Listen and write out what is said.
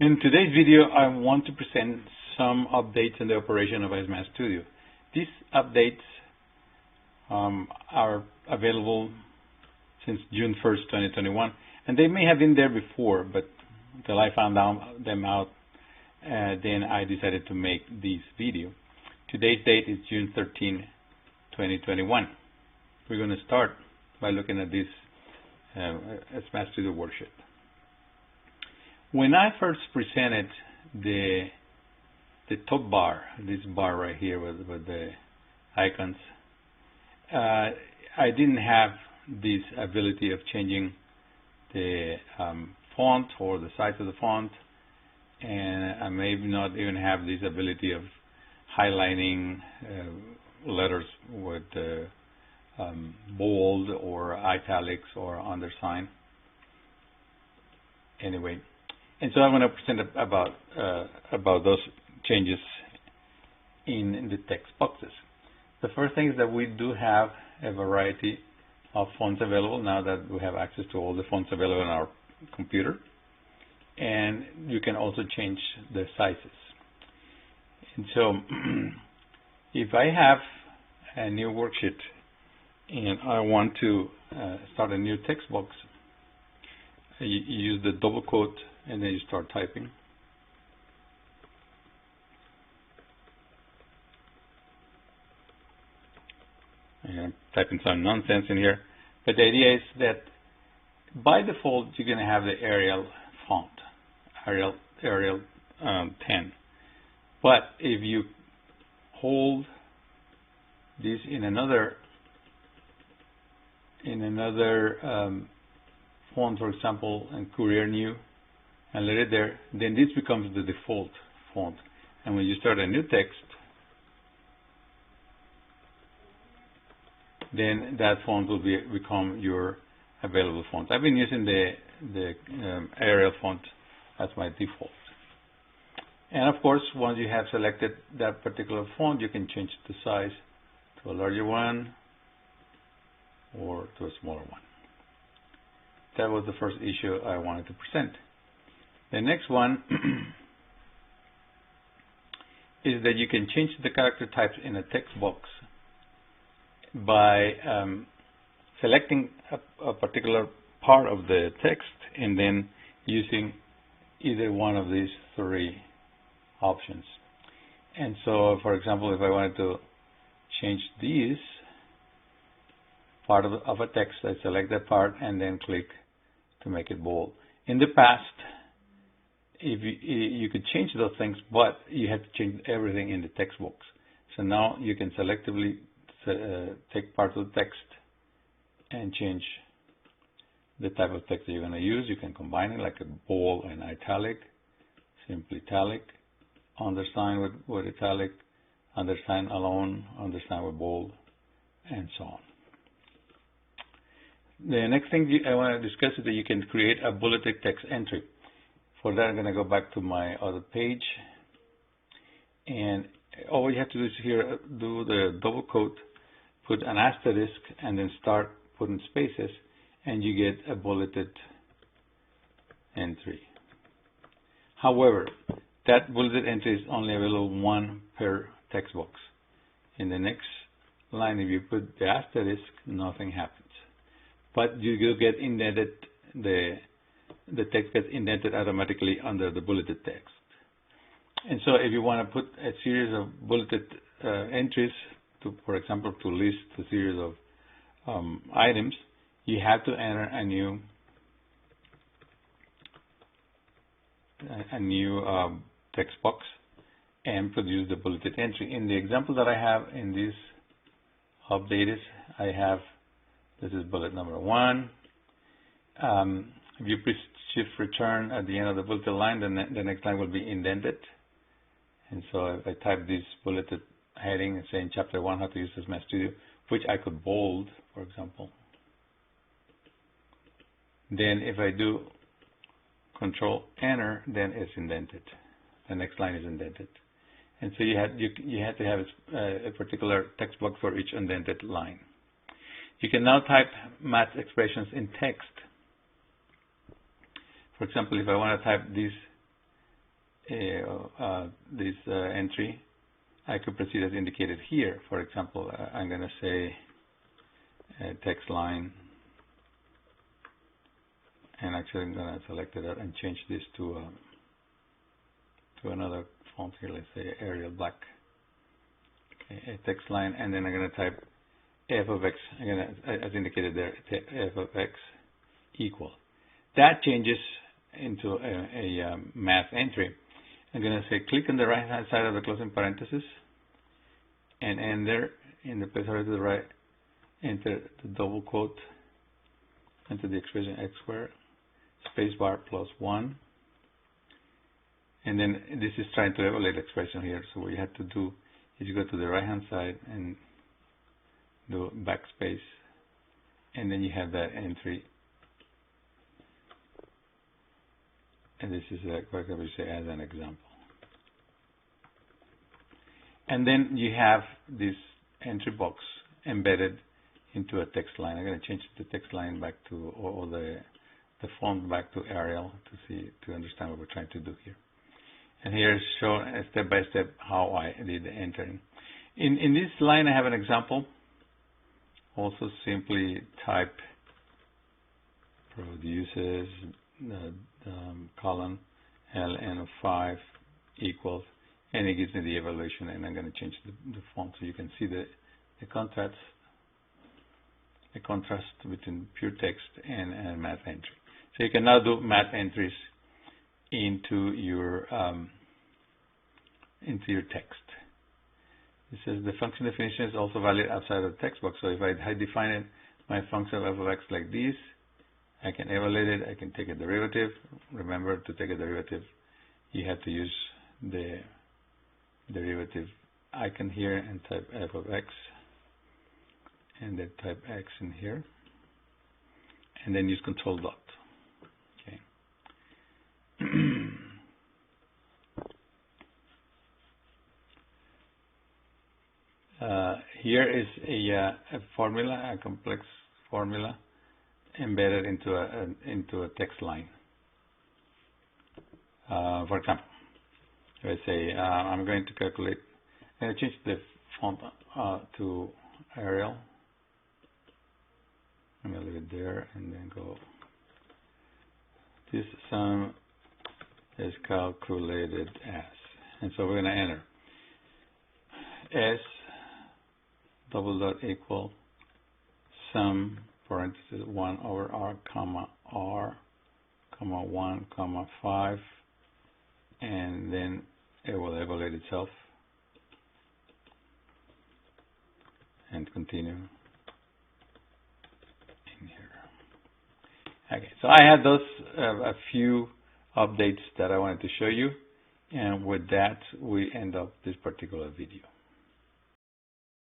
In today's video, I want to present some updates in the operation of SMath Studio. These updates are available since June 1st, 2021, and they may have been there before, but until I found them out, then I decided to make this video. Today's date is June 13, 2021. We're going to start by looking at this SMath Studio worksheet. When I first presented the top bar, this bar right here with the icons, I didn't have this ability of changing the font or the size of the font, and I may not even have this ability of highlighting letters with bold or italics or undersign. Anyway. And so I'm going to present about those changes in the text boxes. The first thing is that we do have a variety of fonts available now that we have access to all the fonts available on our computer. And you can also change the sizes. And so if I have a new worksheet and I want to start a new text box, you use the double quote and then you start typing. And I'm typing some nonsense in here. But the idea is that by default, you're going to have the Arial font, Arial 10. But if you hold this in another font, for example, in Courier New, and let it there, then this becomes the default font. And when you start a new text, then that font will become your available font. I've been using the Arial font as my default. And of course, once you have selected that particular font, you can change the size to a larger one or to a smaller one. That was the first issue I wanted to present. The next one is that you can change the character types in a text box by selecting a particular part of the text and then using either one of these three options. And so, for example, if I wanted to change this part of a text, I select that part and then click to make it bold. In the past, if you could change those things, but you had to change everything in the text box. So now you can selectively take part of the text and change the type of text that you're going to use. You can combine it like a bold and italic, simply italic, undersign with italic, undersign alone, undersign with bold, and so on. The next thing I want to discuss is that you can create a bulleted text entry. For that, I'm going to go back to my other page. And all you have to do is here, do the double quote, put an asterisk, and then start putting spaces, and you get a bulleted entry. However, that bulleted entry is only available one per text box. In the next line, if you put the asterisk, nothing happens. But you will get indented, the text gets indented automatically under the bulleted text. And so if you want to put a series of bulleted entries, for example, to list a series of items, you have to enter a new text box and produce the bulleted entry. In the example that I have in this updated, I have, this is bullet number 1. If you press Shift Return at the end of the bulleted line, then the next line will be indented. And so if I type this bulleted heading saying Chapter 1, how to use SMath Studio, which I could bold, for example. Then if I do Control Enter, then it's indented. The next line is indented. And so you had to have a particular text box for each indented line. You can now type math expressions in text. For example, if I want to type this this entry, I could proceed as indicated here. For example, I'm going to say text line, and actually I'm going to select it and change this to another font here. Let's say Arial Black. Okay, a text line, and then I'm going to type f of x. I'm going to, as indicated there, f of x equal. That changes into a math entry. I'm going to say click on the right hand side of the closing parenthesis and enter in the place to the right, enter the double quote, enter the expression x squared, spacebar plus 1, and then this is trying to evaluate the expression here. So what you have to do is you go to the right hand side and do backspace, and then you have that entry. And this is what I would say as an example. And then you have this entry box embedded into a text line. I'm going to change the text line back to, or the font back to Arial to understand what we're trying to do here. And here is shown step by step how I did the entering. In this line, I have an example. Also, simply type produces column ln of 5 equals, and it gives me the evaluation, and I'm going to change the font so you can see the contrast between pure text and math entry. So you can now do math entries into your text. It says the function definition is also valid outside of the text box. So if I define it, my function f of x like this, I can evaluate it, I can take a derivative. Remember, to take a derivative, you have to use the derivative icon here and type f of x, and then type x in here, and then use control dot. Okay. Here is a formula, a complex formula embedded into a text line. For example, let's say I'm going to calculate. I'm going to change the font to Arial. I'm going to leave it there and then go. This sum is calculated as, and so we're going to enter S double dot equal sum parenthesis 1 over r comma 1 comma 5, and then it will evaluate itself and continue in here. Okay, so I had those a few updates that I wanted to show you, and with that we end up this particular video.